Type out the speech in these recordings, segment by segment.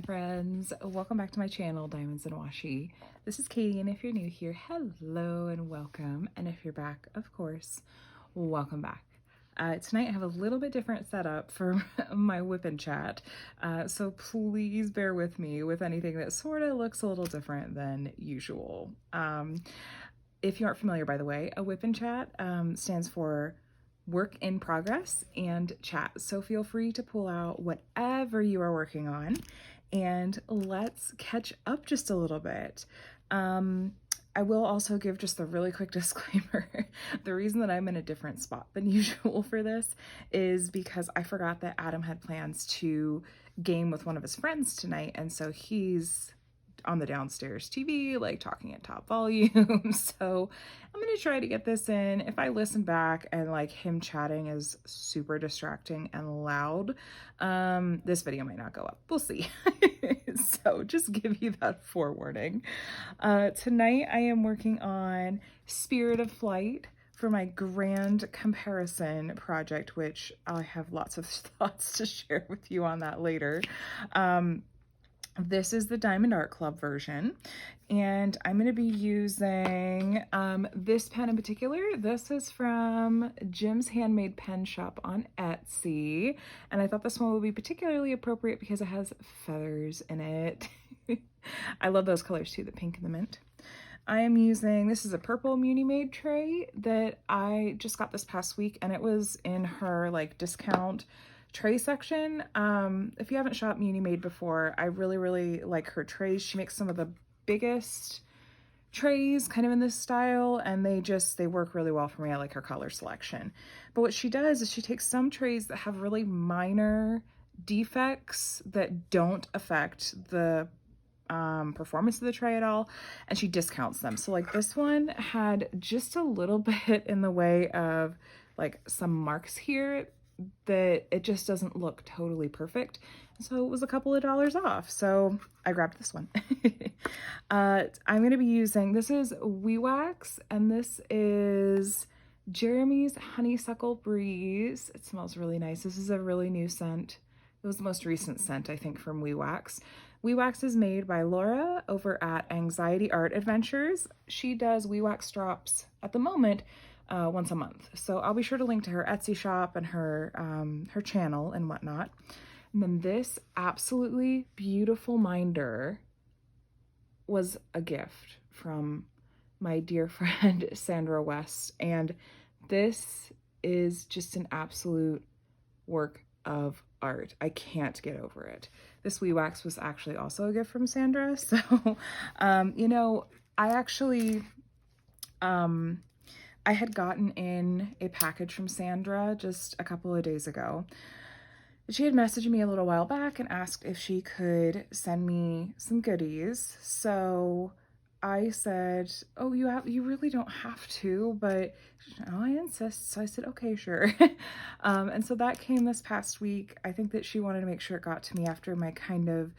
my friends, welcome back to my channel, Diamonds and Washi. This is Katie, and if you're new here, hello and welcome, and if you're back, of course, welcome back. Tonight I have a little bit different setup for my WIP and Chat, so please bear with me with anything that sort of looks a little different than usual. If you aren't familiar, by the way, a WIP and Chat stands for work in progress and chat. So feel free to pull out whatever you are working on and let's catch up just a little bit. I will also give just a really quick disclaimer. The reason that I'm in a different spot than usual for this is because I forgot that Adam had plans to game with one of his friends tonight, and so he's on the downstairs TV, like talking at top volume. So I'm gonna try to get this in. If I listen back and like him chatting is super distracting and loud, this video might not go up. We'll see. So just give you that forewarning. Tonight I am working on Spirit of Flight for my grand comparison project, which I have lots of thoughts to share with you on that later. This is the Diamond Art Club version, and I'm going to be using this pen in particular. This is from Jim's Handmade Pen Shop on Etsy, and I thought this one would be particularly appropriate because it has feathers in it. I love those colors too, the pink and the mint. I am using, this is a purple Muni Made tray that I just got this past week, and it was in her like discount tray section. If you haven't shopped Muni Made before, I really like her trays. She makes some of the biggest trays kind of in this style, and they work really well for me. I like her color selection. But what she does is she takes some trays that have really minor defects that don't affect the performance of the tray at all, and she discounts them. So like this one had just a little bit in the way of like some marks here that it just doesn't look totally perfect. So it was a couple of dollars off. So I grabbed this one. I'm going to be using, this is WeeWax, and this is Jeremy's Honeysuckle Breeze. It smells really nice. This is a really new scent. It was the most recent scent, I think, from WeeWax. WeeWax is made by Laura over at Anxiety Art Adventures. She does WeeWax drops at the moment once a month. So I'll be sure to link to her Etsy shop and her her channel and whatnot. And then this absolutely beautiful minder was a gift from my dear friend Sandra West, and this is just an absolute work of art. I can't get over it. This WeeWax was actually also a gift from Sandra. So you know, I actually I had gotten in a package from Sandra just a couple of days ago. She had messaged me a little while back and asked if she could send me some goodies. So I said, oh, you really don't have to, but oh, I insist. So I said, okay, sure. And so that came this past week. I think that she wanted to make sure it got to me after my kind of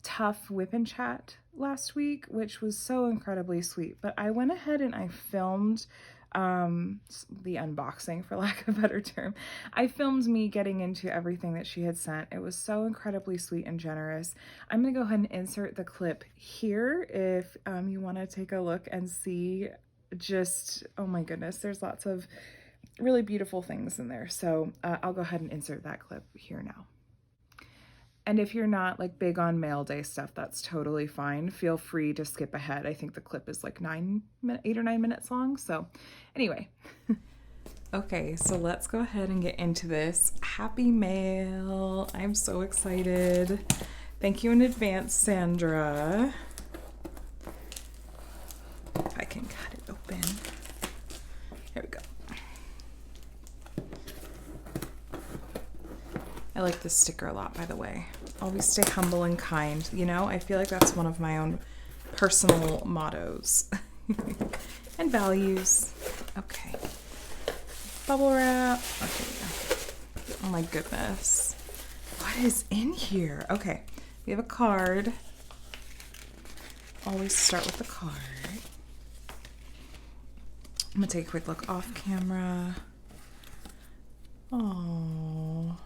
tough WIP and Chat last week, which was so incredibly sweet. But I went ahead and I filmed the unboxing, for lack of a better term. I filmed me getting into everything that she had sent. It was so incredibly sweet and generous. I'm gonna go ahead and insert the clip here if you want to take a look and see just, oh my goodness, there's lots of really beautiful things in there. So I'll go ahead and insert that clip here now. And if you're not like big on mail day stuff, that's totally fine. Feel free to skip ahead. I think the clip is like 8 or 9 minutes long. So anyway, okay, so let's go ahead and get into this. Happy mail. I'm so excited. Thank you in advance, Sandra. If I can cut it open. Here we go. I like this sticker a lot, by the way. Always stay humble and kind. You know, I feel like that's one of my own personal mottos and values. Okay. Bubble wrap. Okay. Oh my goodness. What is in here? Okay. We have a card. Always start with the card. I'm gonna take a quick look off camera. Oh.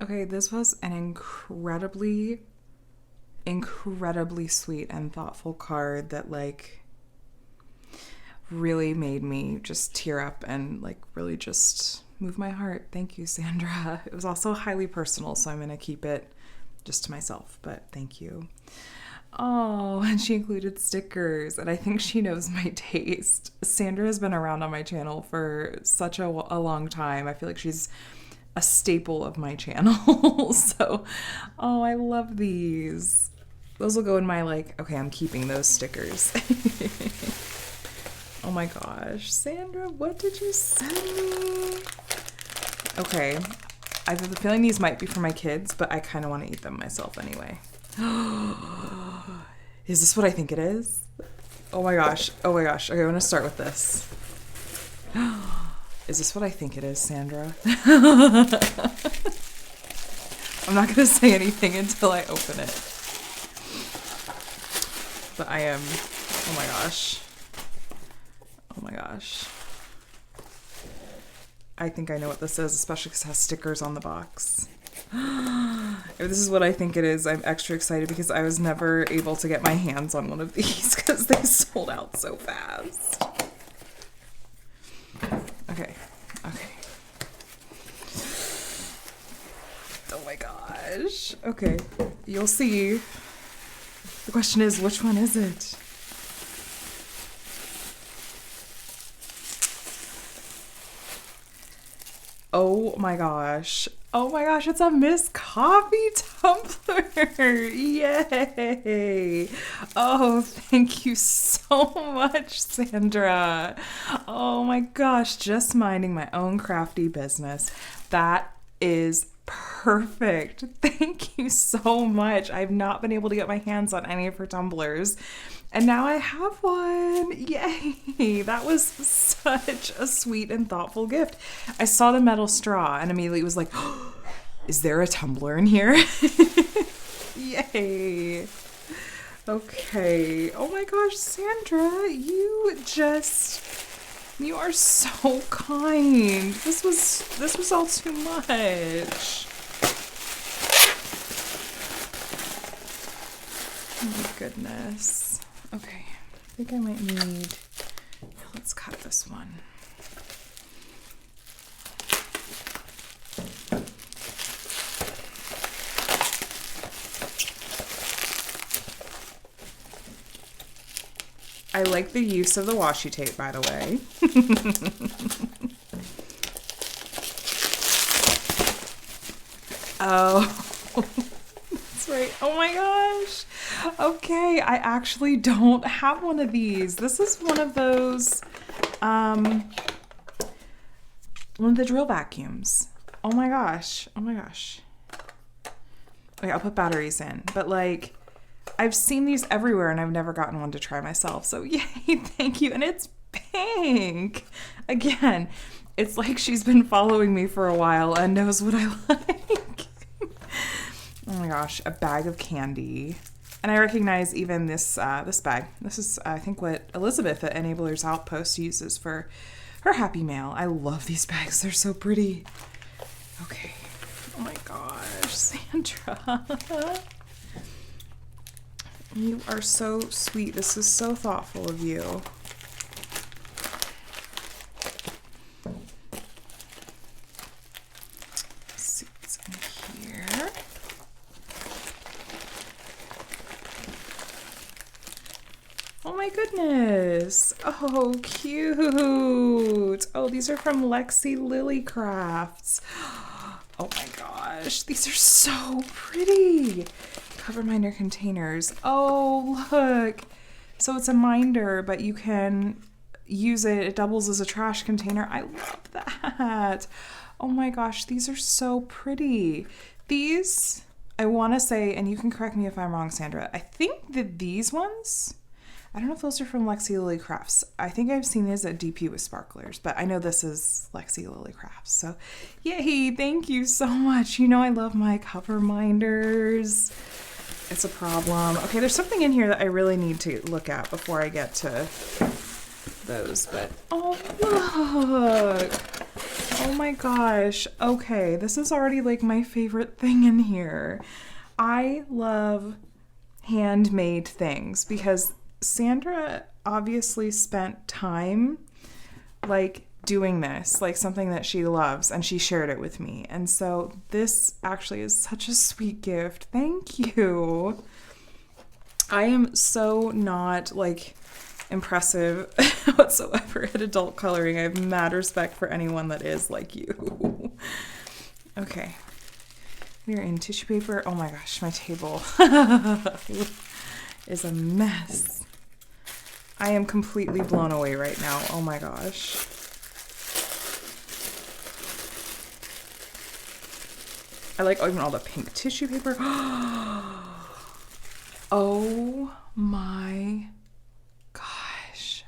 Okay, this was an incredibly sweet and thoughtful card that like really made me just tear up and like really just move my heart. Thank you, Sandra. It was also highly personal, so I'm gonna keep it just to myself, but thank you. Oh, and she included stickers, and I think she knows my taste. Sandra has been around on my channel for such a long time. I feel like she's a staple of my channel. So, oh, I love these. Those will go in my like, okay, I'm keeping those stickers. Oh my gosh, Sandra, what did you send me? Okay, I have a feeling these might be for my kids, but I kind of want to eat them myself anyway. Is this what I think it is? Oh my gosh. Oh my gosh. Okay, I'm gonna start with this. Is this what I think it is, Sandra? I'm not gonna say anything until I open it. But I am, oh my gosh. Oh my gosh. I think I know what this is, especially because it has stickers on the box. If this is what I think it is, I'm extra excited because I was never able to get my hands on one of these because they sold out so fast. Okay. Oh my gosh. Okay. You'll see. The question is, which one is it? Oh my gosh. Oh my gosh, it's a Miss Coffee tumbler. Yay. Oh, thank you so much, Sandra. Oh my gosh, just minding my own crafty business. That is perfect. Thank you so much. I've not been able to get my hands on any of her tumblers. And now I have one. Yay. That was such a sweet and thoughtful gift. I saw the metal straw and immediately was like, oh, is there a tumbler in here? Yay. Okay. Oh my gosh, Sandra, you are so kind. This was all too much. Oh my goodness. Okay, I think I might need, let's cut this one. I like the use of the washi tape, by the way. Oh, that's right. Oh my gosh. Okay, I actually don't have one of these. This is one of those, one of the drill vacuums. Oh my gosh. Oh my gosh. Okay, I'll put batteries in, but like, I've seen these everywhere and I've never gotten one to try myself. So yay, thank you. And it's pink. Again, it's like she's been following me for a while and knows what I like. Oh my gosh, a bag of candy. And I recognize even this this bag. This is, I think, what Elizabeth at Enablers Outpost uses for her Happy Mail. I love these bags. They're so pretty. Okay. Oh my gosh, Sandra. You are so sweet. This is so thoughtful of you. Let's see what's in here. Oh my goodness. Oh, cute. Oh, these are from Lexi Lily Crafts. Oh my gosh. These are so pretty. Cover minder containers. Oh, look. So it's a minder, but you can use it. It doubles as a trash container. I love that. Oh my gosh, these are so pretty. These, I want to say, and you can correct me if I'm wrong, Sandra, I think that these ones, I don't know if those are from Lexi Lily Crafts. I think I've seen these at DP with Sparklers, but I know this is Lexi Lily Crafts. So yay, thank you so much. You know I love my cover minders. It's a problem. Okay, there's something in here that I really need to look at before I get to those, but oh, look. Oh my gosh. Okay, this is already like my favorite thing in here. I love handmade things because Sandra obviously spent time like doing this, like something that she loves, and she shared it with me. And so this actually is such a sweet gift. Thank you. I am so not like impressive whatsoever at adult coloring. I have mad respect for anyone that is like you. Okay. We're in tissue paper. Oh my gosh, my table is a mess. I am completely blown away right now. Oh my gosh. I like even all the pink tissue paper. Oh my gosh.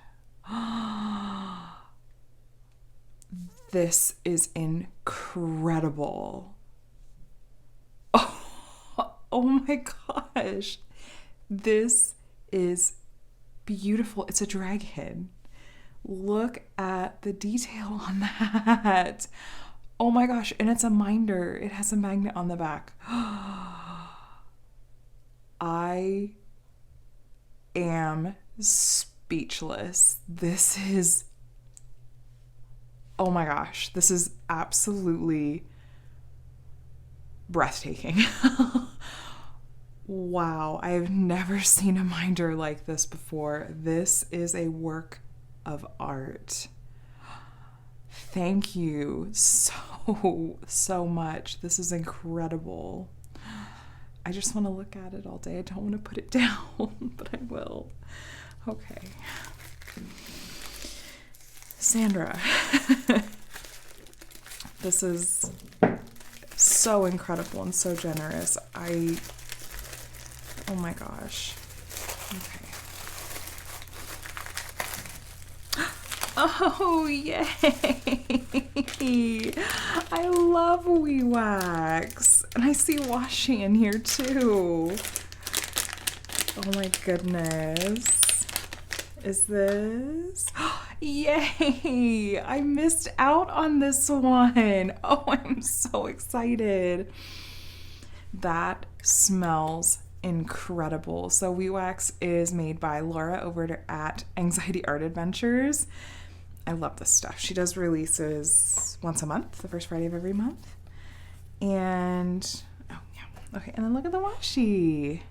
This is incredible. Oh my gosh. This is beautiful. It's a drag head. Look at the detail on that. Oh my gosh. And it's a minder. It has a magnet on the back. I am speechless. This is, oh my gosh. This is absolutely breathtaking. Wow, I have never seen a minder like this before. This is a work of art. Thank you so much. This is incredible. I just want to look at it all day. I don't want to put it down, but I will. Okay. Sandra, this is so incredible and so generous. Oh my gosh. Okay. Oh, yay! I love WeeWax. And I see washi in here too. Oh my goodness. Is this? Yay! I missed out on this one. Oh, I'm so excited. That smells incredible. So WeeWax is made by Laura over at Anxiety Art Adventures. I love this stuff. She does releases once a month, the first Friday of every month. And, oh yeah, okay, and then look at the washi.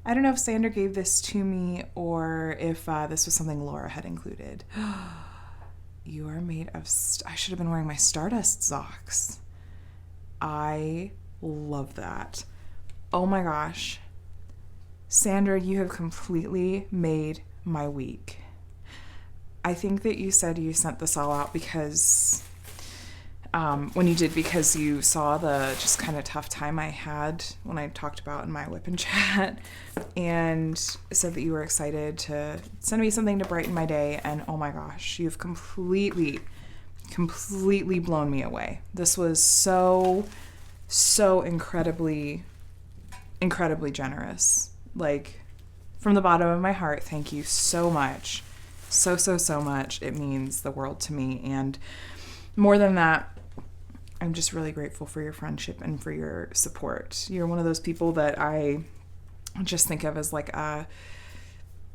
I don't know if Sandra gave this to me or if this was something Laura had included. You are made of, I should have been wearing my Stardust socks. I love that. Oh my gosh. Sandra, you have completely made my week. I think that you said you sent this all out because, when you did, because you saw the just kind of tough time I had when I talked about in my WIP and Chat, and said that you were excited to send me something to brighten my day, and oh my gosh, you've completely blown me away. This was so incredibly generous. Like, from the bottom of my heart, thank you so much. So much. It means the world to me. And more than that, I'm just really grateful for your friendship and for your support. You're one of those people that I just think of as like a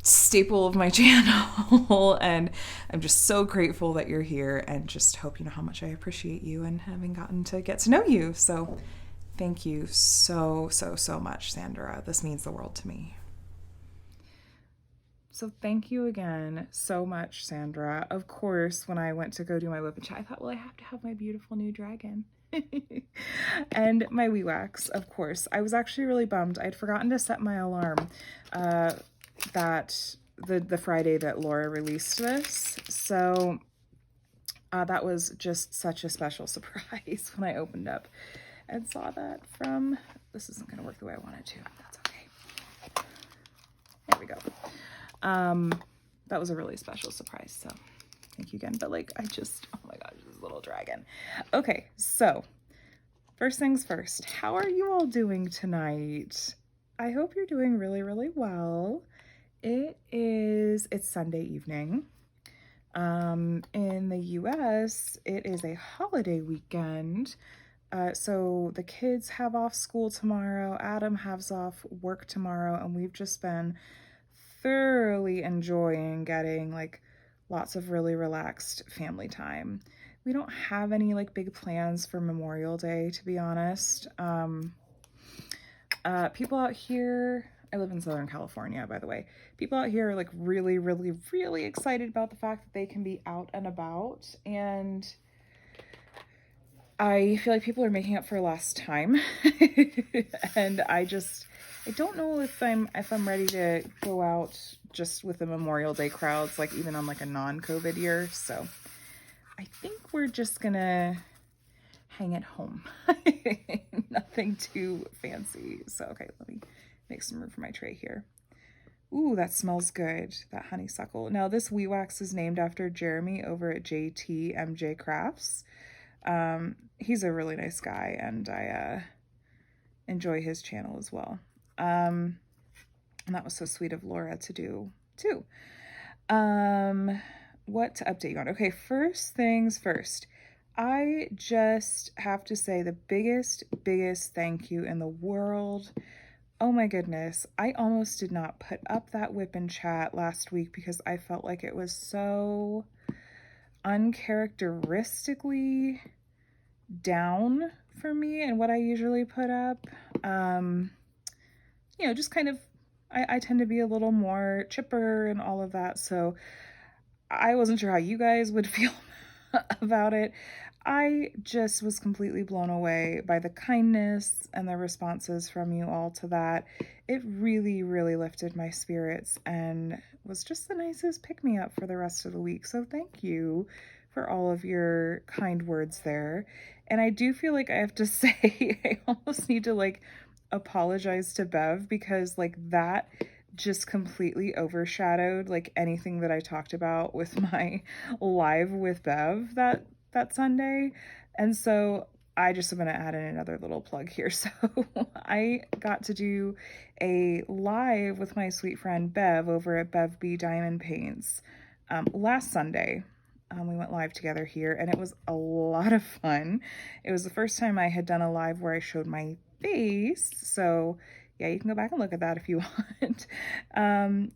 staple of my channel. And I'm just so grateful that you're here and just hope you know how much I appreciate you and having gotten to get to know you. So thank you so much, Sandra. This means the world to me. So thank you again so much, Sandra. Of course, when I went to go do my WIP and Chat, I thought, well, I have to have my beautiful new dragon. And my WeeWax, of course. I was actually really bummed. I'd forgotten to set my alarm that the Friday that Laura released this. So that was just such a special surprise when I opened up and saw that from, this isn't going to work the way I wanted to. That's okay. There we go. That was a really special surprise, so thank you again. But like, oh my gosh, this little dragon. Okay, so first things first, how are you all doing tonight? I hope you're doing really well. It's Sunday evening. In the US, it is a holiday weekend. So the kids have off school tomorrow, Adam has off work tomorrow, and we've just been thoroughly enjoying getting like lots of really relaxed family time. We don't have any like big plans for Memorial Day, to be honest. People out here, I live in Southern California, by the way. People out here are like really, really, really excited about the fact that they can be out and about. And I feel like people are making up for lost time. And I don't know if I'm ready to go out just with the Memorial Day crowds, like even on like a non-COVID year. So I think we're just gonna hang at home. Nothing too fancy. So okay, let me make some room for my tray here. Ooh, that smells good, that honeysuckle. Now this WeeWax is named after Jeremy over at JTMJ Crafts. He's a really nice guy, and I enjoy his channel as well. And that was so sweet of Laura to do too. What to update you on? Okay, first things first. I just have to say the biggest thank you in the world. Oh my goodness. I almost did not put up that WIP and Chat last week because I felt like it was so uncharacteristically down for me and what I usually put up. You know, just kind of, I tend to be a little more chipper and all of that. So I wasn't sure how you guys would feel about it. I just was completely blown away by the kindness and the responses from you all to that. It really, really lifted my spirits and was just the nicest pick-me-up for the rest of the week. So thank you for all of your kind words there. And I do feel like I have to say, I almost need to like apologize to Bev because like that just completely overshadowed like anything that I talked about with my live with Bev that Sunday. And so I just am going to add in another little plug here. So I got to do a live with my sweet friend Bev over at Bev B Diamond Paints last Sunday. We went live together here and it was a lot of fun. It was the first time I had done a live where I showed my face. So yeah, you can go back and look at that if you want.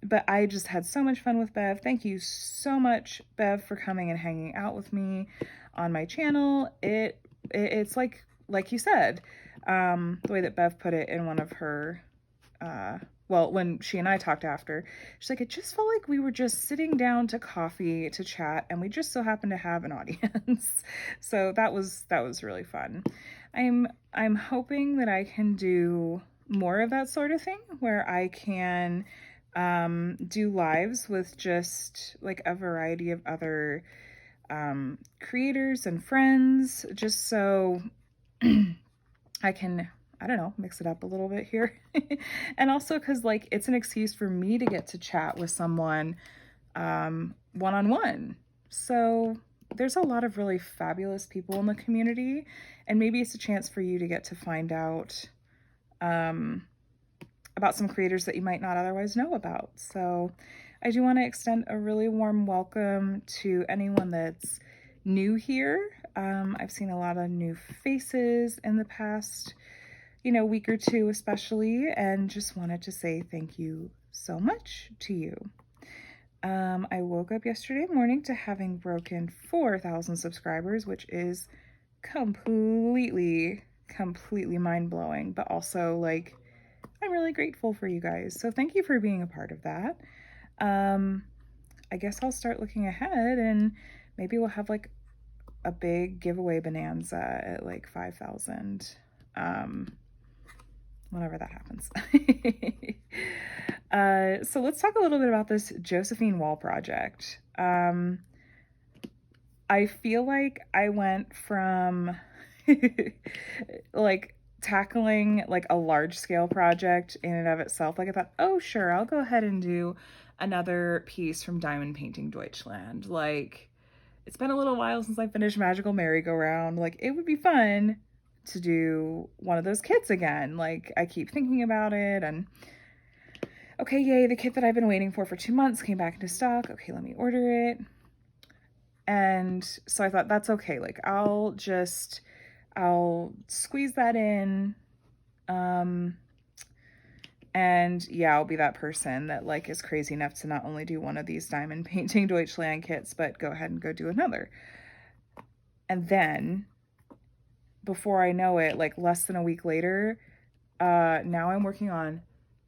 But I just had so much fun with Bev. Thank you so much, Bev, for coming and hanging out with me on my channel. It's like you said, the way that Bev put it in one of her, well, when she and I talked after, she's like, it just felt like we were just sitting down to coffee to chat and we just so happened to have an audience. So that was really fun. I'm hoping that I can do more of that sort of thing where I can do lives with just like a variety of other creators and friends, just so I can, I don't know, mix it up a little bit here. And also because like it's an excuse for me to get to chat with someone one-on-one. So there's a lot of really fabulous people in the community, and maybe it's a chance for you to get to find out about some creators that you might not otherwise know about. So I do want to extend a really warm welcome to anyone that's new here. I've seen a lot of new faces in the past, week or two especially, and just wanted to say thank you so much to you. I woke up yesterday morning to having broken 4,000 subscribers, which is completely mind-blowing, but also like I'm really grateful for you guys. So thank you for being a part of that. I guess I'll start looking ahead and maybe we'll have like a big giveaway bonanza at like 5,000. Whenever that happens. So let's talk a little bit about this JWall project. I feel like I went from like tackling like a large scale project in and of itself. Like I thought, oh sure, I'll go ahead and do another piece from Diamond Painting Deutschland. Like it's been a little while since I finished Magical Merry-Go-Round. Like it would be fun to do one of those kits again. Like I keep thinking about it, and okay, yay, the kit that I've been waiting for 2 months came back into stock. Okay, let me order it. And so I thought that's okay. Like I'll squeeze that in. And yeah, I'll be that person that like is crazy enough to not only do one of these diamond painting Deutschland kits, but go ahead and go do another. And then before I know it, like less than a week later, now I'm working on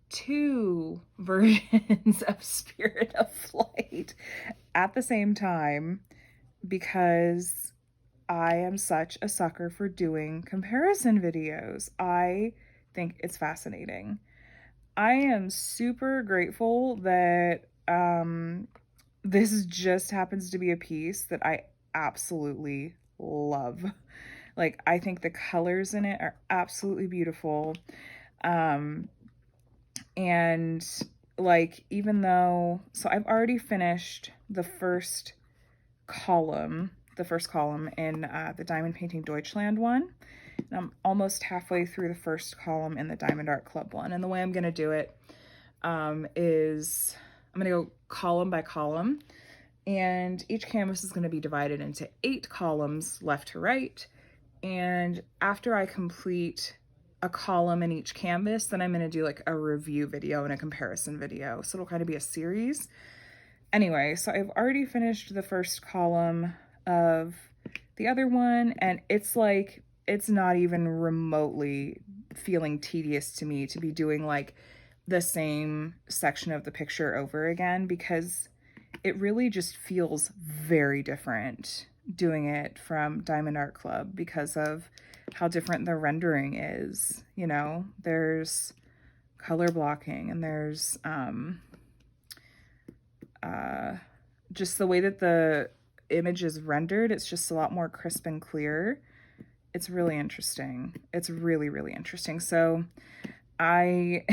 2 versions of Spirit of Flight at the same time because I am such a sucker for doing comparison videos. I think it's fascinating. I am super grateful that this just happens to be a piece that I absolutely love. Like, I think the colors in it are absolutely beautiful. And like, even though, so I've already finished the first column in the Diamond Painting Deutschland one. And I'm almost halfway through the first column in the Diamond Art Club one. And the way I'm going to do it is I'm going to go column by column. And each canvas is going to be divided into 8 columns left to right. And after I complete a column in each canvas, then I'm going to do like a review video and a comparison video. So it'll kind of be a series. Anyway, so I've already finished the first column of the other one, and it's like, it's not even remotely feeling tedious to me to be doing like the same section of the picture over again, because it really just feels very different doing it from Diamond Art Club because of how different the rendering is. You know, there's color blocking and there's just the way that the image is rendered, it's just a lot more crisp and clear. It's really interesting. It's really, really interesting. So I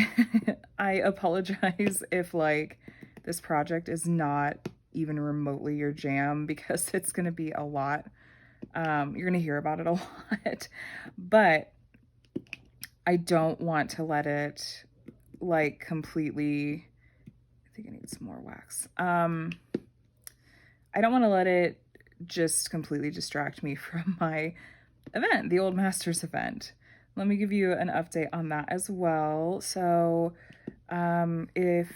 apologize if like this project is not even remotely your jam, because it's going to be a lot. You're going to hear about it a lot, but I don't want to let it like completely, I think I need some more wax. I don't want to let it just completely distract me from my event, the Old Masters event. Let me give you an update on that as well. So if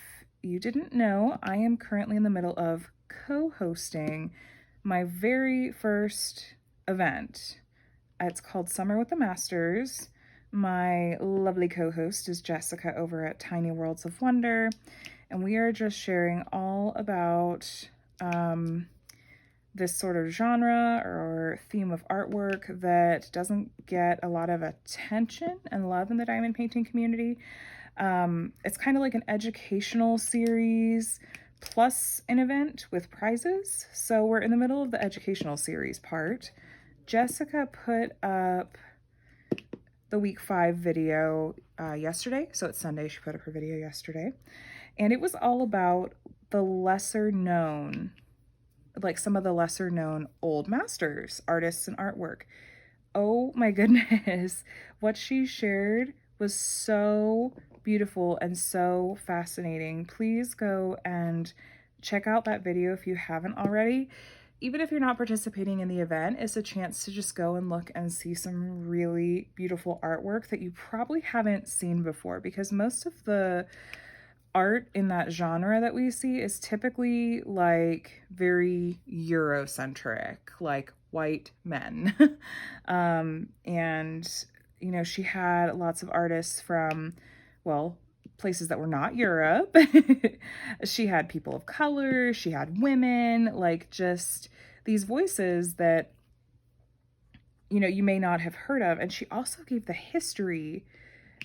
you didn't know, I am currently in the middle of co-hosting my very first event. It's called Summer with the Masters. My lovely co-host is Jessica over at Tiny Worlds of Wonder, and we are just sharing all about this sort of genre or theme of artwork that doesn't get a lot of attention and love in the diamond painting community. It's kind of like an educational series plus an event with prizes. So we're in the middle of the educational series part. Jessica put up the week 5 video yesterday. So it's Sunday. She put up her video yesterday. And it was all about the lesser known, like some of the lesser known old masters, artists, and artwork. Oh my goodness. What she shared was so beautiful and so fascinating. Please go and check out that video if you haven't already. Even if you're not participating in the event, it's a chance to just go and look and see some really beautiful artwork that you probably haven't seen before, because most of the art in that genre that we see is typically like very Eurocentric, like white men. And, you know, she had lots of artists from, well, places that were not Europe. She had people of color, she had women, like just these voices that, you know, you may not have heard of. And she also gave the history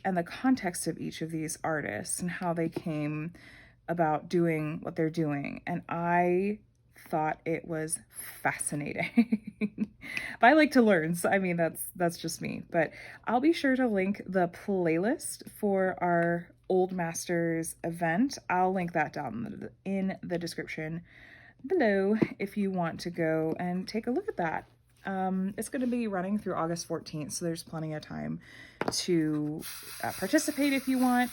and the context of each of these artists and how they came about doing what they're doing. And I thought it was fascinating. But I like to learn, so I mean, that's just me. But I'll be sure to link the playlist for our Old Masters event. I'll link that down in the description below if you want to go and take a look at that. It's going to be running through August 14th, so there's plenty of time to participate if you want.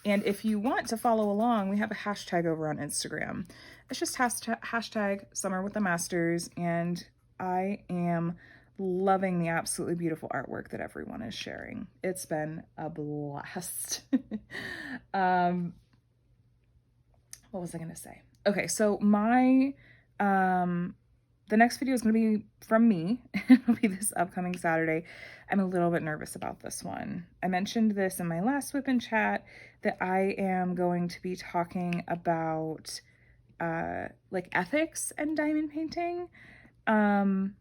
And if you want to follow along, we have a hashtag over on Instagram. It's just hashtag Summer with the Masters, and I am loving the absolutely beautiful artwork that everyone is sharing. It's been a blast. What was I gonna say? Okay, so my the next video is going to be from me. It'll be this upcoming Saturday. I'm a little bit nervous about this one. I mentioned this in my last WIP and Chat that I am going to be talking about like ethics and diamond painting. And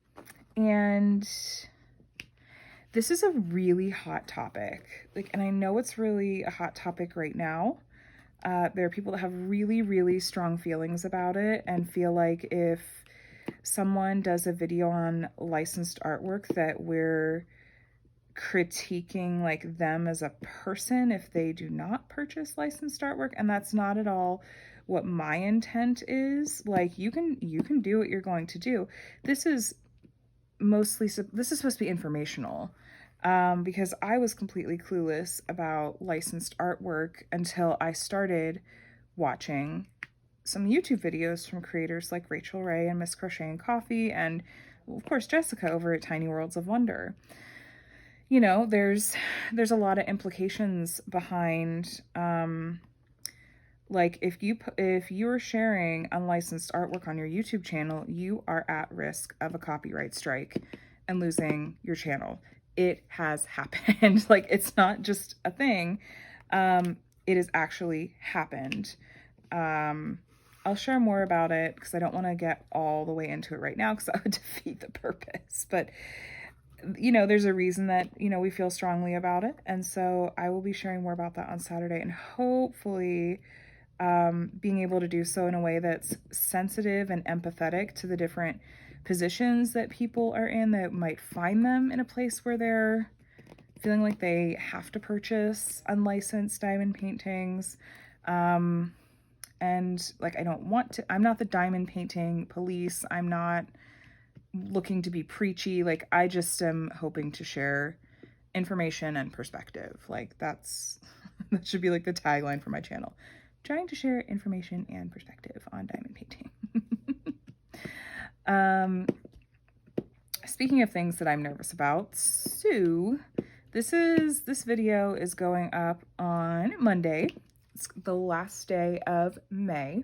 this is a really hot topic. Like, and I know it's really a hot topic right now. There are people that have really, really strong feelings about it and feel like if someone does a video on licensed artwork that we're critiquing like them as a person if they do not purchase licensed artwork, and that's not at all what my intent is. Like, you can do what you're going to do. This is supposed to be informational, because I was completely clueless about licensed artwork until I started watching some YouTube videos from creators like Rachel Ray and Miss Crochet and Coffee, and of course Jessica over at Tiny Worlds of Wonder. You know, there's a lot of implications behind like if you're sharing unlicensed artwork on your YouTube channel, you are at risk of a copyright strike and losing your channel. It has happened. Like, it's not just a thing. It has actually happened. I'll share more about it because I don't want to get all the way into it right now because that would defeat the purpose. But, you know, there's a reason that, you know, we feel strongly about it. And so I will be sharing more about that on Saturday, and hopefully being able to do so in a way that's sensitive and empathetic to the different positions that people are in that might find them in a place where they're feeling like they have to purchase unlicensed diamond paintings. And like, I don't want to, I'm not the diamond painting police. I'm not looking to be preachy. Like, I just am hoping to share information and perspective. Like, that should be like the tagline for my channel. Trying to share information and perspective on diamond painting. Speaking of things that I'm nervous about, so this video is going up on Monday. It's the last day of May.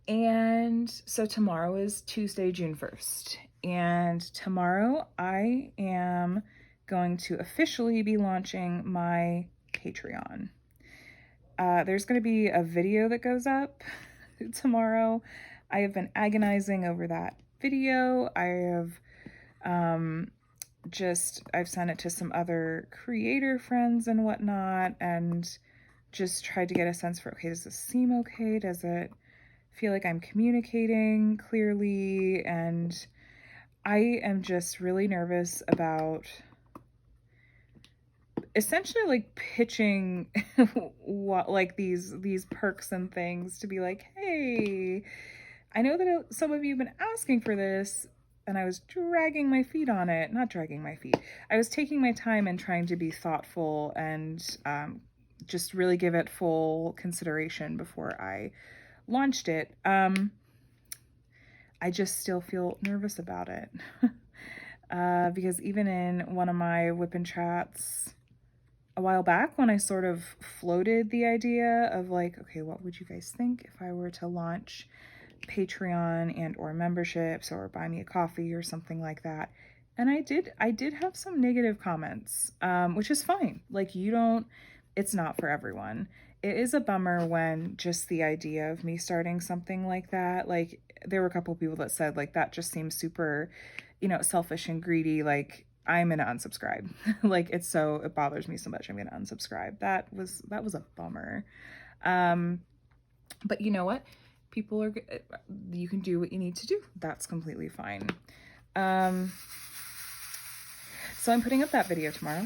And so tomorrow is Tuesday, June 1st. And tomorrow I am going to officially be launching my Patreon. There's going to be a video that goes up tomorrow. I have been agonizing over that video. I have I've sent it to some other creator friends and whatnot, and just tried to get a sense for, okay, does this seem okay? Does it feel like I'm communicating clearly? And I am just really nervous about essentially like pitching what, like these perks and things to be like, hey, I know that some of you have been asking for this, and I was dragging my feet on it. Not dragging my feet. I was taking my time and trying to be thoughtful and just really give it full consideration before I launched it. I just still feel nervous about it. Because even in one of my WIP and Chats a while back, when I sort of floated the idea of like, okay, what would you guys think if I were to launch Patreon and or memberships or buy me a coffee or something like that? And I did have some negative comments, which is fine. Like, it's not for everyone. It is a bummer when just the idea of me starting something like that, like, there were a couple of people that said like, that just seems super, you know, selfish and greedy. Like, I'm gonna unsubscribe. Like, it bothers me so much, I'm gonna unsubscribe. That was a bummer. But you know what? You can do what you need to do. That's completely fine. So I'm putting up that video tomorrow.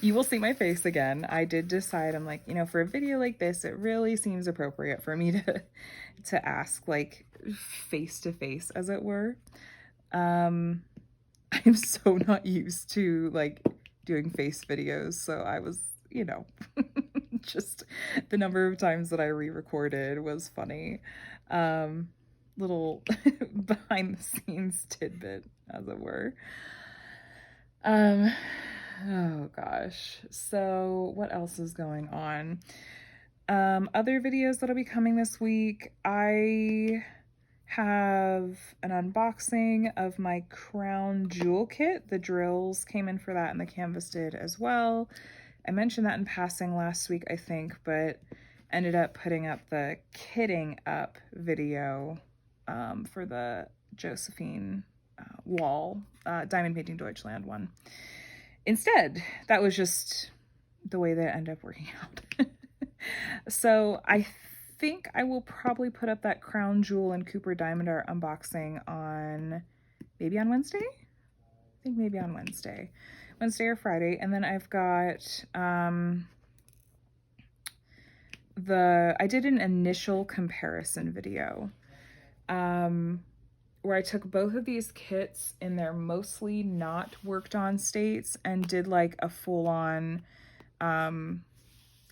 You will see my face again. I did decide, I'm like, you know, for a video like this, it really seems appropriate for me to ask, like, face to face, as it were. I'm so not used to like doing face videos, so I was you know, just the number of times that I re-recorded was funny. Little behind the scenes tidbit, as it were. Oh gosh. So what else is going on? Other videos that'll be coming this week. I have an unboxing of my crown jewel kit. The drills came in for that and the canvas did as well. I mentioned that in passing last week, I think, but ended up putting up the kitting up video for the Josephine wall, Diamond Painting Deutschland one. Instead, that was just the way that ended up working out. So I think I will probably put up that crown jewel and Cooper Diamond Art unboxing on maybe on Wednesday. I think maybe on Wednesday or Friday. And then I've got I did an initial comparison video where I took both of these kits in their mostly not worked on states and did like a full-on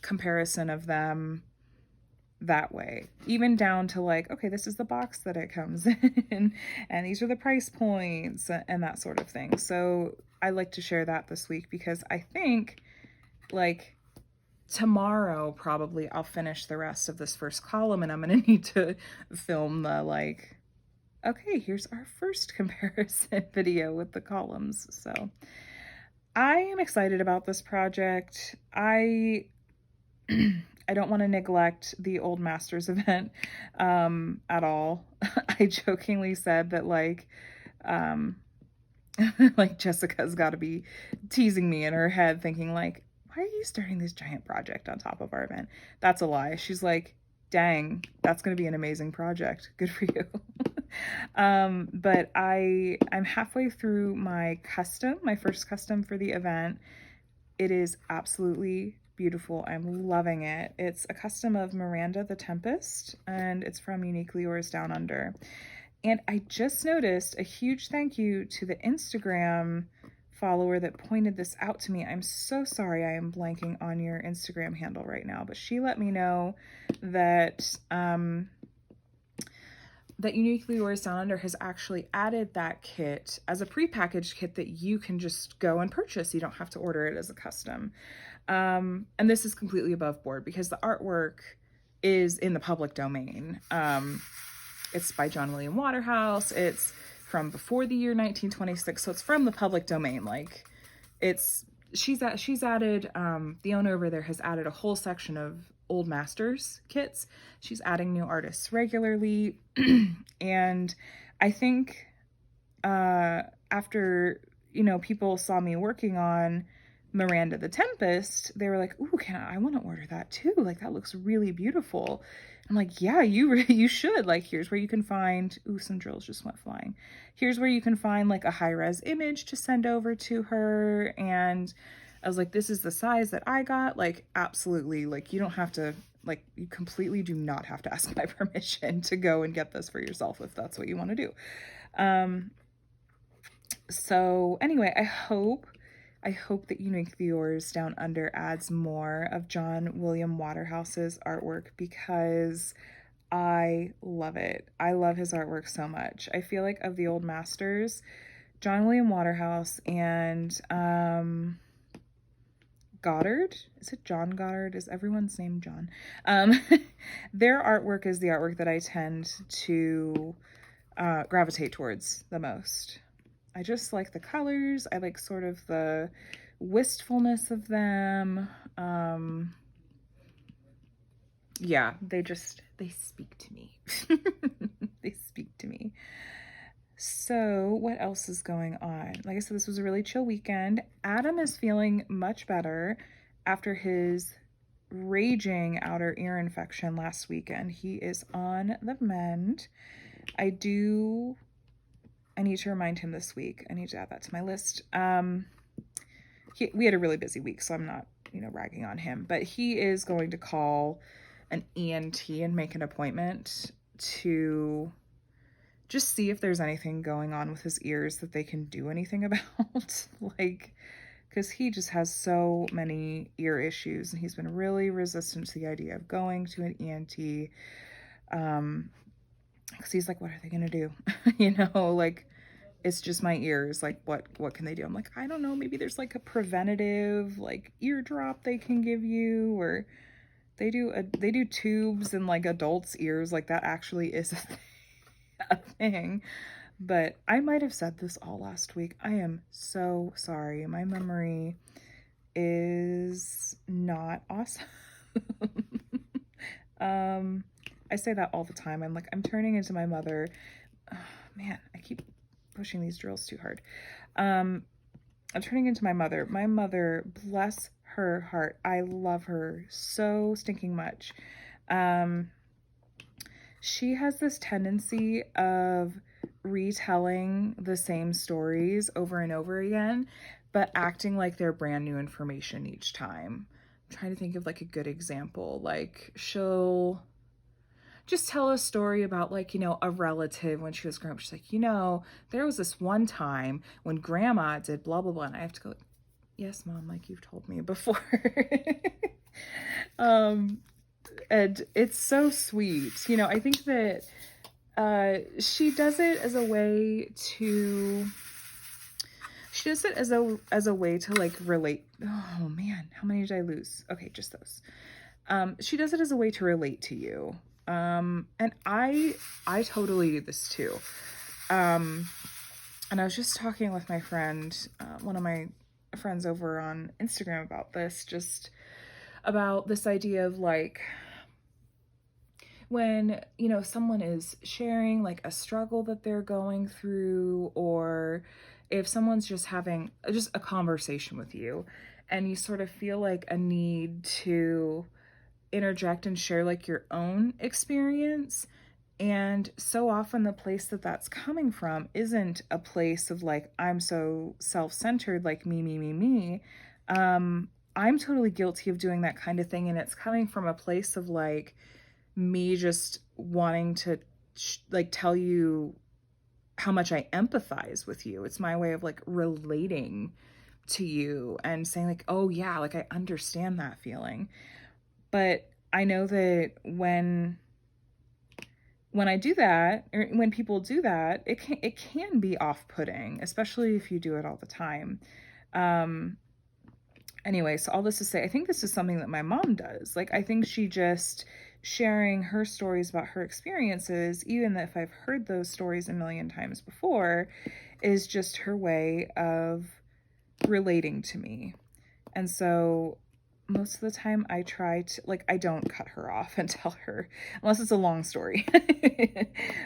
comparison of them that way, even down to like, okay, this is the box that it comes in and these are the price points and that sort of thing. So I like to share that this week because I think like tomorrow probably I'll finish the rest of this first column and I'm gonna need to film the like, okay, here's our first comparison video with the columns. So I am excited about this project. I don't want to neglect the Old Masters event at all. I jokingly said that like like Jessica's got to be teasing me in her head thinking like, why are you starting this giant project on top of our event? That's a lie. She's like, dang, that's going to be an amazing project. Good for you. But I'm halfway through my first custom for the event. It is absolutely beautiful. I'm loving it. It's a custom of Miranda the Tempest, and it's from Uniquely Yours Down Under. And I just noticed a huge thank you to the Instagram follower that pointed this out to me. I'm so sorry I am blanking on your Instagram handle right now, but she let me know that that Uniquely Yours Down Under has actually added that kit as a prepackaged kit that you can just go and purchase. You don't have to order it as a custom. And this is completely above board because the artwork is in the public domain. It's by John William Waterhouse. It's from before the year 1926, so it's from the public domain. Like, she's added, the owner over there has added a whole section of old masters kits. She's adding new artists regularly. And I think after, people saw me working on Miranda the Tempest, they were like, ooh, I want to order that too. Like, that looks really beautiful. I'm like, yeah, you should. Like, here's where you can find, ooh, some drills just went flying. Here's where you can find like a high-res image to send over to her. And I was like, this is the size that I got. Like, absolutely. Like, you don't have to, like, you completely do not have to ask my permission to go and get this for yourself if that's what you want to do. So anyway, I hope that Uniquely Yours Down Under adds more of John William Waterhouse's artwork because I love it. I love his artwork so much. I feel like of the old masters, John William Waterhouse and Goddard, is it John Goddard? Is everyone's name John? Their artwork is the artwork that I tend to gravitate towards the most. I just like the colors. I like sort of the wistfulness of them. Yeah, they speak to me. They speak to me. So what else is going on? Like I said, this was a really chill weekend. Adam is feeling much better after his raging outer ear infection last weekend. He is on the mend. I need to remind him this week. I need to add that to my list. We had a really busy week, so I'm not, ragging on him. But he is going to call an ENT and make an appointment to just see if there's anything going on with his ears that they can do anything about. Like, because he just has so many ear issues, and he's been really resistant to the idea of going to an ENT. Because he's like, what are they gonna do? You know, like, it's just my ears. Like, what can they do? I'm like, I don't know. Maybe there's like a preventative like ear drop they can give you, or they do tubes in like adults' ears. Like, that actually is a thing. But I might have said this all last week. I am so sorry. My memory is not awesome. I say that all the time. I'm like, I'm turning into my mother. Oh, man, I keep pushing these drills too hard. I'm turning into my mother. My mother, bless her heart. I love her so stinking much. She has this tendency of retelling the same stories over and over again, but acting like they're brand new information each time. I'm trying to think of like a good example. Like, she'll just tell a story about, like, you know, a relative when she was growing up. She's like, you know, there was this one time when grandma did blah, blah, blah. And I have to go, yes, Mom, like you've told me before. And it's so sweet. You know, I think that she does it as a way to, like relate. Oh man, how many did I lose? Okay, just those. She does it as a way to relate to you. And I totally do this too. And I was just talking with my friend, one of my friends over on Instagram about this, just about this idea of like, when, you know, someone is sharing like a struggle that they're going through, or if someone's just having just a conversation with you and you sort of feel like a need to interject and share like your own experience. And so often the place that that's coming from isn't a place of like, I'm so self-centered, like me. I'm totally guilty of doing that kind of thing. And it's coming from a place of like me just wanting to like tell you how much I empathize with you. It's my way of like relating to you and saying like, oh yeah, like I understand that feeling. But I know that when I do that, or when people do that, it can be off-putting, especially if you do it all the time. Anyway, so all this to say, I think this is something that my mom does. Like, I think she just sharing her stories about her experiences, even if I've heard those stories a million times before, is just her way of relating to me. And so most of the time I try to, like, I don't cut her off and tell her, unless it's a long story.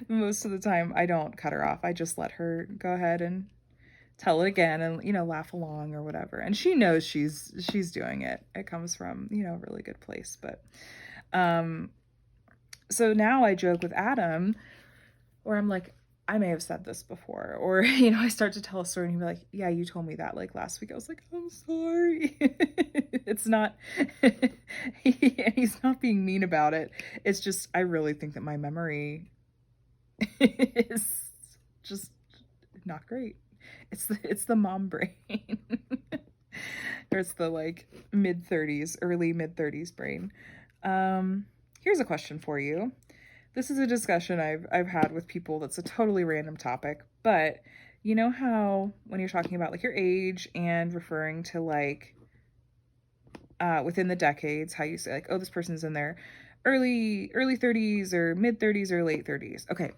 Most of the time I don't cut her off. I just let her go ahead and tell it again and, you know, laugh along or whatever. And she knows she's doing it. It comes from, you know, a really good place. But so now I joke with Adam where I'm like, I may have said this before, or, you know, I start to tell a story and he'd be like, yeah, you told me that like last week. I was like, I'm sorry. It's not, he's not being mean about it. It's just, I really think that my memory is just not great. It's the mom brain. Or it's the like early mid 30s brain. Here's a question for you. This is a discussion I've had with people that's a totally random topic, but you know how when you're talking about like your age and referring to like within the decades, how you say like, oh, this person's in their early 30s or mid 30s or late 30s. Okay.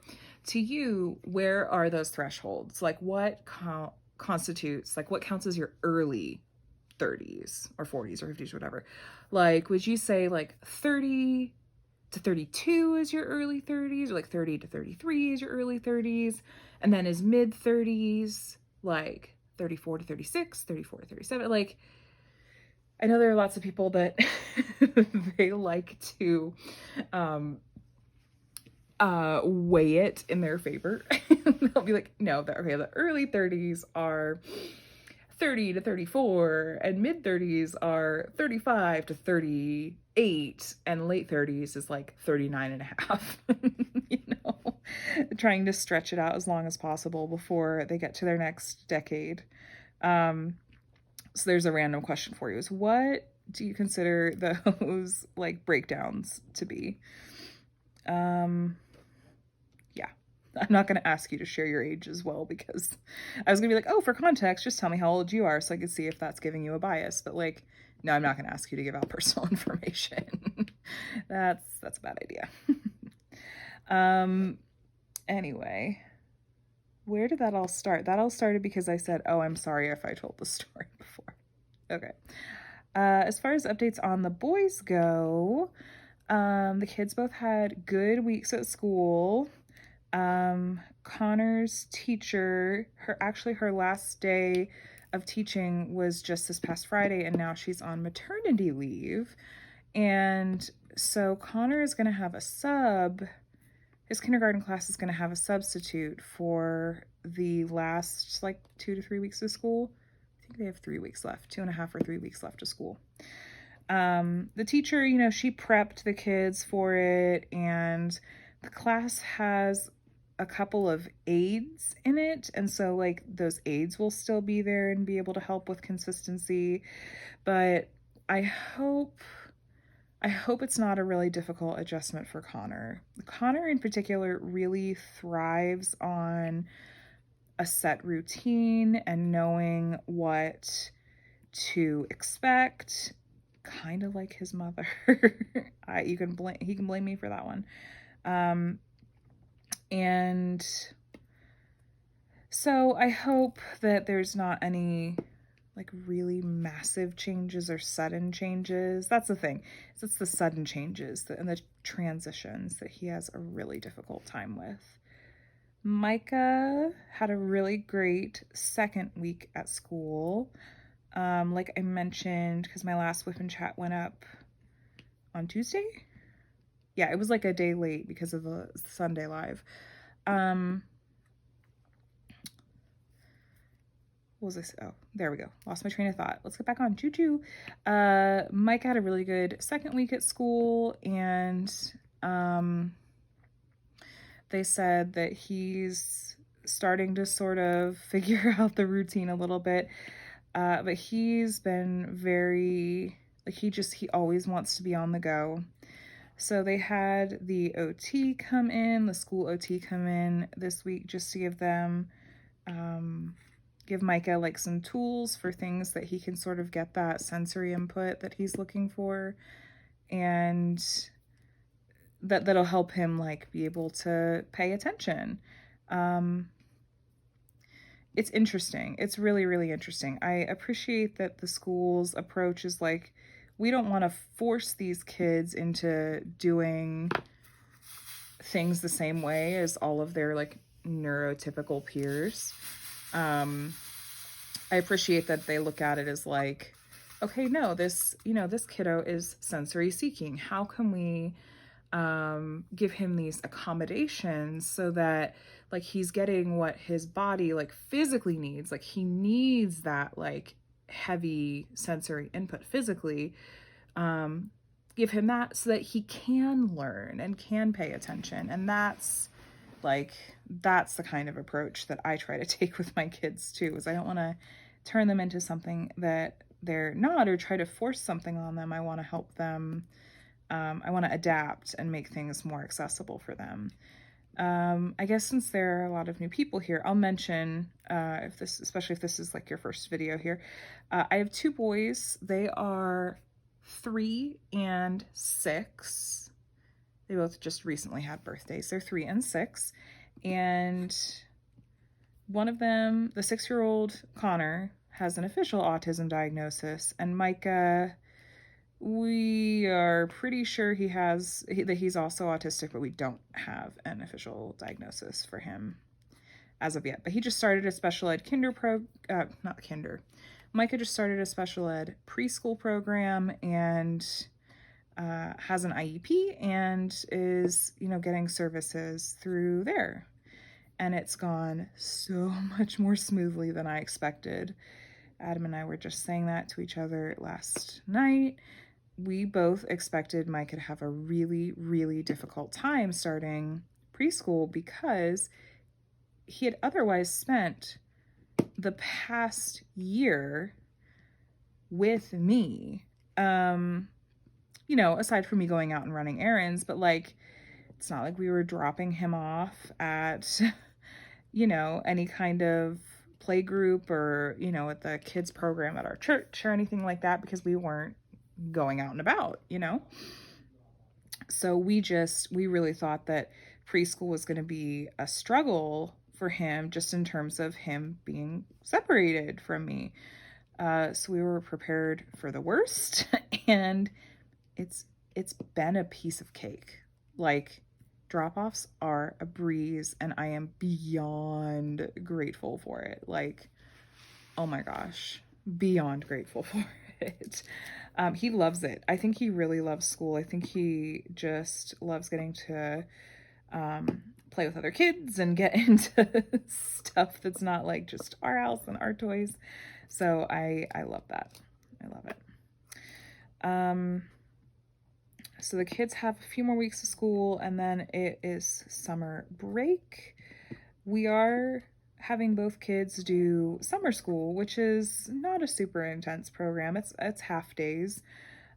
To you, where are those thresholds? Like, what constitutes, like, what counts as your early 30s or 40s or 50s or whatever? Like, would you say like 30 to 32 is your early 30s, or like 30 to 33 is your early 30s, and then is mid 30s like 34 to 36, 34 to 37? Like, I know there are lots of people that they like to weigh it in their favor. They'll be like, no, okay, the early 30s are 30 to 34, and mid 30s are 35 to 38, and late 30s is like 39 and a half. You know, trying to stretch it out as long as possible before they get to their next decade. So there's a random question for you, is what do you consider those like breakdowns to be? Yeah, I'm not going to ask you to share your age as well, because I was going to be like, oh, for context, just tell me how old you are so I could see if that's giving you a bias. But like, no, I'm not going to ask you to give out personal information. That's a bad idea. Anyway, where did that all start? That all started because I said, oh, I'm sorry if I told the story before. Okay. As far as updates on the boys go, the kids both had good weeks at school. Connor's teacher, her last day of teaching was just this past Friday, and now she's on maternity leave. And so Connor is going to have a sub. His kindergarten class is going to have a substitute for the last like 2 to 3 weeks of school. I think they have 3 weeks left, 2.5 or 3 weeks left of school. The teacher, she prepped the kids for it, and the class has a couple of aides in it, and so like those aides will still be there and be able to help with consistency. But I hope it's not a really difficult adjustment for Connor. Connor in particular really thrives on a set routine and knowing what to expect, kind of like his mother. He can blame me for that one. And so I hope that there's not any like really massive changes or sudden changes. That's the thing. It's the sudden changes and the transitions that he has a really difficult time with. Micah had a really great second week at school. Like I mentioned, because my last WIP and Chat went up on Tuesday. Yeah, it was like a day late because of the Sunday live. What was this? Oh, there we go. Lost my train of thought. Let's get back on. Choo-choo. Mike had a really good second week at school, and they said that he's starting to sort of figure out the routine a little bit. But he's been very, like, he always wants to be on the go. So they had the school OT come in this week just to give Micah like some tools for things that he can sort of get that sensory input that he's looking for, and that'll help him like be able to pay attention. It's interesting. It's really, really interesting. I appreciate that the school's approach is like, we don't want to force these kids into doing things the same way as all of their like neurotypical peers. I appreciate that they look at it as like, okay, no, this kiddo is sensory seeking. How can we give him these accommodations so that like he's getting what his body like physically needs? Like he needs that like heavy sensory input physically. Give him that so that he can learn and can pay attention. And that's the kind of approach that I try to take with my kids too, is I don't want to turn them into something that they're not or try to force something on them. I want to help them. I want to adapt and make things more accessible for them. I guess since there are a lot of new people here, I'll mention, especially if this is like your first video here, I have 2 boys. They are 3 and 6. They both just recently had birthdays. They're 3 and 6. And one of them, the 6-year-old Connor, has an official autism diagnosis, and Micah, we are pretty sure that he's also autistic, but we don't have an official diagnosis for him as of yet. But he just started a special ed Micah just started a special ed preschool program and has an IEP and is, getting services through there. And it's gone so much more smoothly than I expected. Adam and I were just saying that to each other last night. We both expected Mike could have a really, really difficult time starting preschool because he had otherwise spent the past year with me. You know, aside from me going out and running errands, but like, it's not like we were dropping him off at, you know, any kind of play group or, you know, at the kids program at our church or anything like that, because we weren't going out and about, you know? So we really thought that preschool was going to be a struggle for him, just in terms of him being separated from me. So we were prepared for the worst, and it's been a piece of cake. Like, drop-offs are a breeze, and I am beyond grateful for it. Like, oh my gosh, beyond grateful for it. He loves it. I think he really loves school. I think he just loves getting to play with other kids and get into stuff that's not like just our house and our toys. So I love that. I love it. So the kids have a few more weeks of school, and then it is summer break. We are having both kids do summer school, which is not a super intense program. It's half days.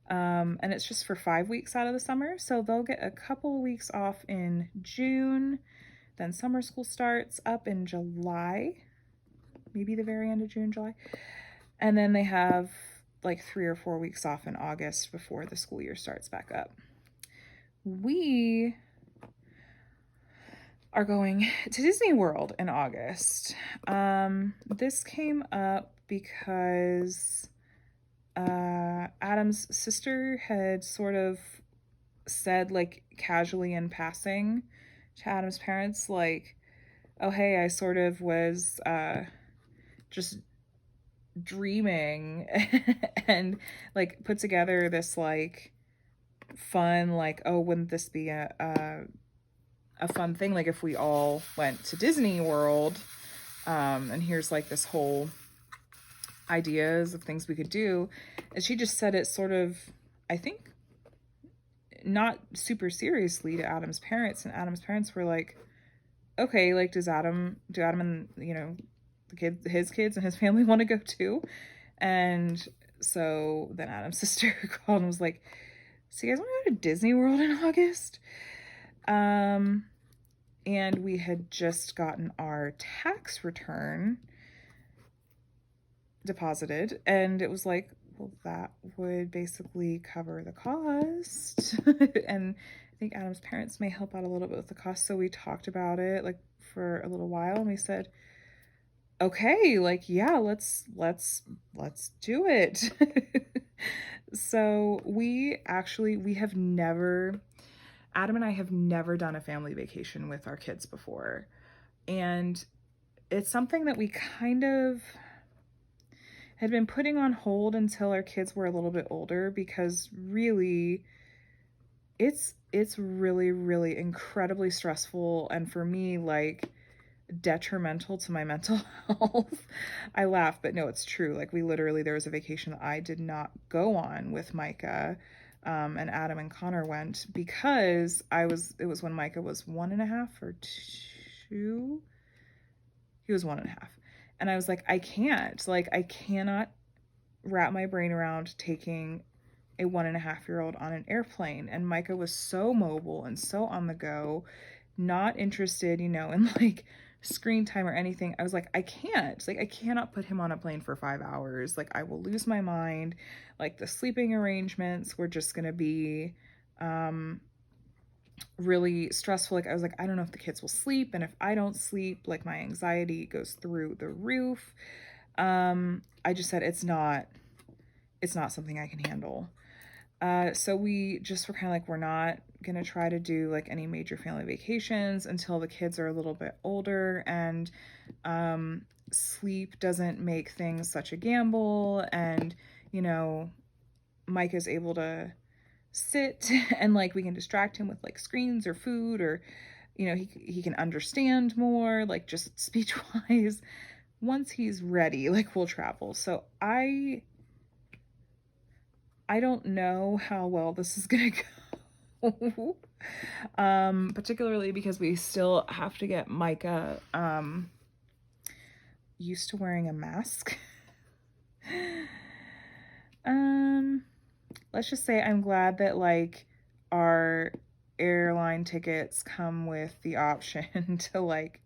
And it's just for 5 weeks out of the summer. So they'll get a couple of weeks off in June. Then summer school starts up in July, maybe the very end of June, July. And then they have like 3 or 4 weeks off in August before the school year starts back up. We are going to Disney World in August. This came up because Adam's sister had sort of said, like, casually in passing to Adam's parents, like, oh, hey, I sort of was just dreaming and like put together this like fun, like, oh, wouldn't this be a fun thing, like if we all went to Disney World, and here's like this whole ideas of things we could do. And she just said it sort of, I think, not super seriously to Adam's parents, and Adam's parents were like, okay, like, do Adam and, you know, his kids and his family want to go too? And so then Adam's sister called and was like, so you guys want to go to Disney World in August? And we had just gotten our tax return deposited, and it was like, well, that would basically cover the cost. And I think Adam's parents may help out a little bit with the cost. So we talked about it like for a little while, and we said, okay, like, yeah, let's do it. So Adam and I have never done a family vacation with our kids before. And it's something that we kind of had been putting on hold until our kids were a little bit older, because really it's really, really incredibly stressful, and for me, like, detrimental to my mental health. I laugh, but no, it's true. Like, there was a vacation that I did not go on with Micah, and Adam and Connor went, because it was when Micah was 1.5 or 2. He was 1.5. And I was like, I cannot wrap my brain around taking a 1.5-year-old on an airplane. And Micah was so mobile and so on the go, not interested, you know, in like screen time or anything. I was like, I cannot put him on a plane for 5 hours. Like, I will lose my mind. Like, the sleeping arrangements were just going to be really stressful. Like, I was like, I don't know if the kids will sleep, and if I don't sleep, like, my anxiety goes through the roof. I just said it's not something I can handle. So we just were kind of like, we're not gonna try to do like any major family vacations until the kids are a little bit older, and sleep doesn't make things such a gamble, and, you know, Mike is able to sit and like we can distract him with like screens or food, or, you know, he can understand more, like, just speech wise. Once he's ready, like, we'll travel. So I don't know how well this is gonna go. Particularly because we still have to get Micah used to wearing a mask. let's just say I'm glad that like our airline tickets come with the option to like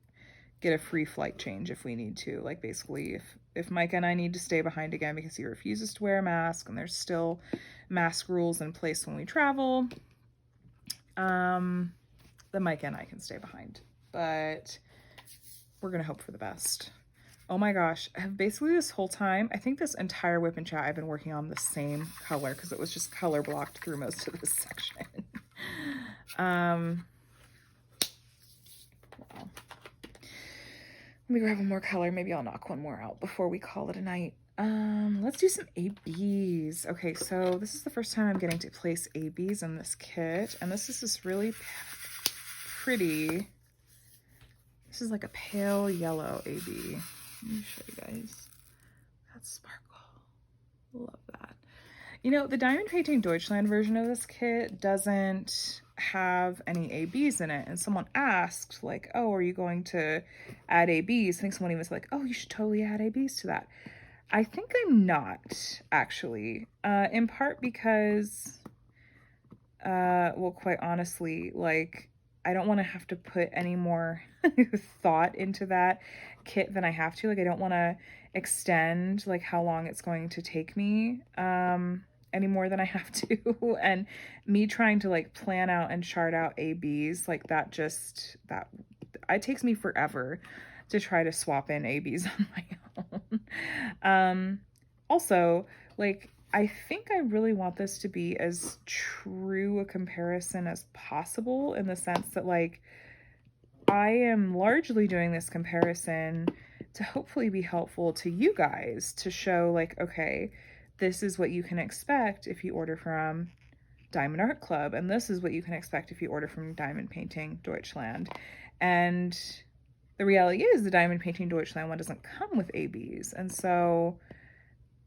get a free flight change if we need to. Like basically if Micah and I need to stay behind again because he refuses to wear a mask and there's still mask rules in place when we travel, then Micah and I can stay behind. But we're gonna hope for the best. Oh my gosh, I have basically this whole time, I think this entire WIP and Chat I've been working on the same color because it was just color blocked through most of this section. Wow. Let me grab one more color. Maybe I'll knock one more out before we call it a night. Let's do some ABs. Okay, so this is the first time I'm getting to place ABs in this kit, and this is this really pretty. This is like a pale yellow AB. Let me show you guys. That sparkle. Love that. You know, the Diamond Painting Deutschland version of this kit doesn't have any ABs in it. And someone asked, like, oh, are you going to add ABs? I think someone even was like, oh, you should totally add ABs to that. I think I'm not, actually. In part because, well, quite honestly, like, I don't want to have to put any more thought into that kit than I have to. Like, I don't want to extend, like, how long it's going to take me any more than I have to. And me trying to, like, plan out and chart out ABs, like, it takes me forever to try to swap in ABs on my own. Also, like, I think I really want this to be as true a comparison as possible in the sense that, like, I am largely doing this comparison to hopefully be helpful to you guys to show, like, okay, this is what you can expect if you order from Diamond Art Club, and this is what you can expect if you order from Diamond Painting Deutschland. And the reality is the Diamond Painting Deutschland one doesn't come with ABs, and so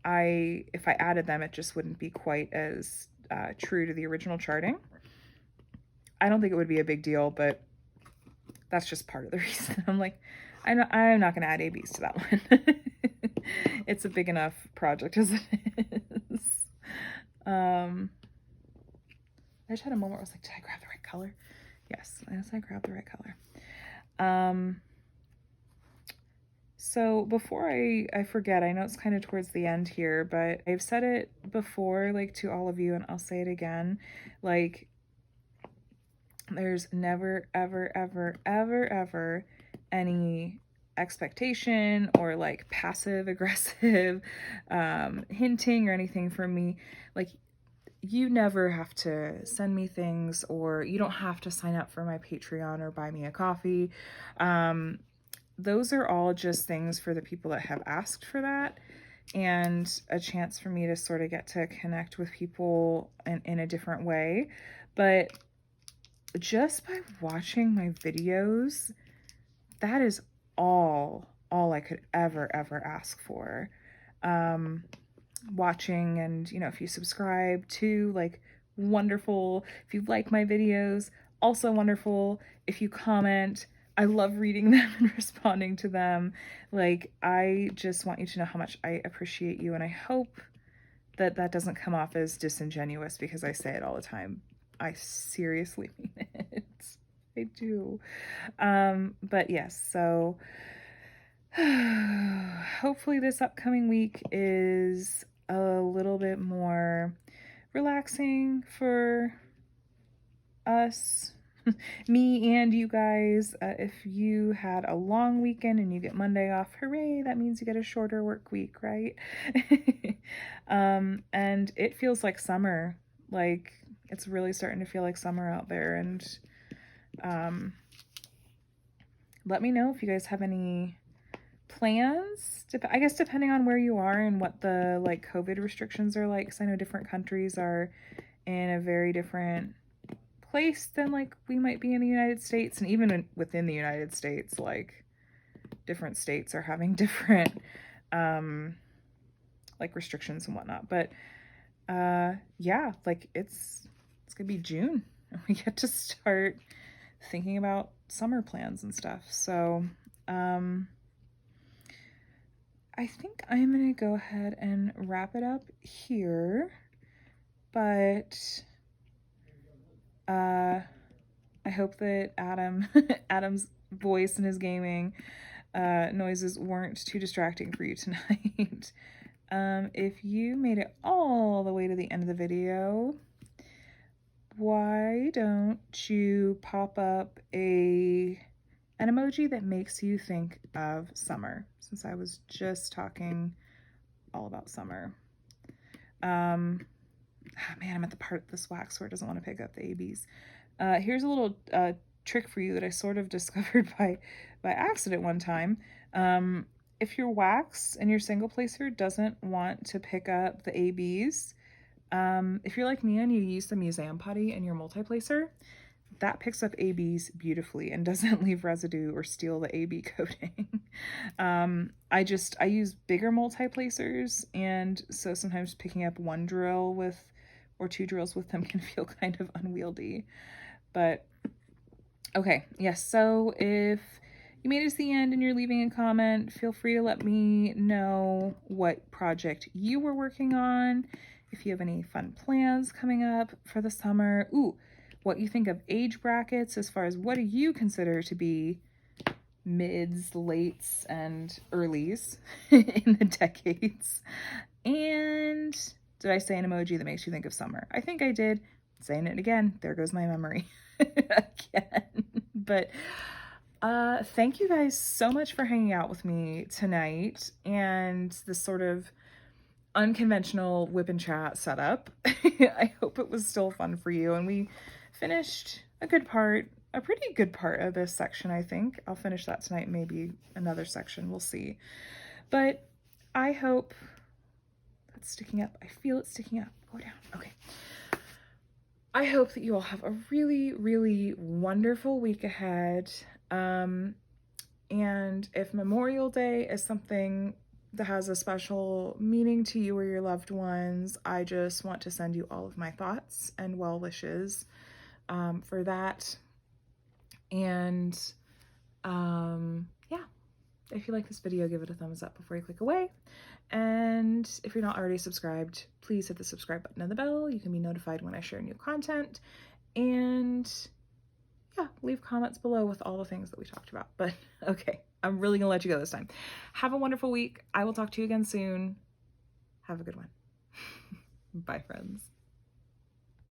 if I added them, it just wouldn't be quite as true to the original charting. I don't think it would be a big deal, but that's just part of the reason. I'm like, I'm not going to add ABs to that one. It's a big enough project as it is. I just had a moment where I was like, did I grab the right color? Yes, I grabbed the right color. So before I forget, I know it's kind of towards the end here, but I've said it before, like, to all of you, and I'll say it again, like, there's never, ever, ever, ever, ever any expectation or, like, passive aggressive hinting or anything from me. Like, you never have to send me things, or you don't have to sign up for my Patreon or buy me a coffee. Those are all just things for the people that have asked for that, and a chance for me to sort of get to connect with people in a different way. But just by watching my videos, that is all I could ever ask for. Watching, and, you know, if you subscribe to, like, wonderful. If you like my videos, also wonderful. If you comment, I love reading them and responding to them. Like, I just want you to know how much I appreciate you, and I hope that that doesn't come off as disingenuous because I say it all the time. I seriously mean it. I do. But yes, so hopefully this upcoming week is a little bit more relaxing for us, me and you guys. If you had a long weekend and you get Monday off, hooray, that means you get a shorter work week, right? And it feels like summer. Like, it's really starting to feel like summer out there. And let me know if you guys have any plans, I guess, depending on where you are and what the, like, COVID restrictions are like, because I know different countries are in a very different place than, like, we might be in the United States. And even within the United States, like, different states are having different like, restrictions and whatnot. But yeah, like, it's gonna be June and we get to start thinking about summer plans and stuff. So I I think I'm going to go ahead and wrap it up here, but I hope that Adam's voice and his gaming noises weren't too distracting for you tonight. If you made it all the way to the end of the video, why don't you pop up an emoji that makes you think of summer, since I was just talking all about summer. Man, I'm at the part of this wax where it doesn't want to pick up the ABs. Here's a little trick for you that I sort of discovered by accident one time. If your wax and your single placer doesn't want to pick up the ABs, if you're like me and you use the museum putty in your multi-placer, that picks up ABs beautifully and doesn't leave residue or steal the AB coating. I use bigger multi-placers, and so sometimes picking up one drill or two drills with them can feel kind of unwieldy. But okay, yes, so if you made it to the end and you're leaving a comment, feel free to let me know what project you were working on, if you have any fun plans coming up for the summer. Ooh, what you think of age brackets, as far as what do you consider to be mids, lates, and earlies in the decades. And did I say an emoji that makes you think of summer? I think I did. Saying it again, there goes my memory again. But thank you guys so much for hanging out with me tonight and this sort of unconventional WIP and Chat setup. I hope it was still fun for you, and we finished a pretty good part of this section, I think. I'll finish that tonight, maybe another section, we'll see. But I hope that's sticking up. I feel it sticking up. Go down. Okay. I hope that you all have a really, really wonderful week ahead. And if Memorial Day is something that has a special meaning to you or your loved ones, I just want to send you all of my thoughts and well wishes for that. And yeah, if you like this video, give it a thumbs up before you click away. And if you're not already subscribed, please hit the subscribe button and the bell. You can be notified when I share new content. And yeah, leave comments below with all the things that we talked about. But okay, I'm really gonna let you go this time. Have a wonderful week. I will talk to you again soon. Have a good one. Bye, friends.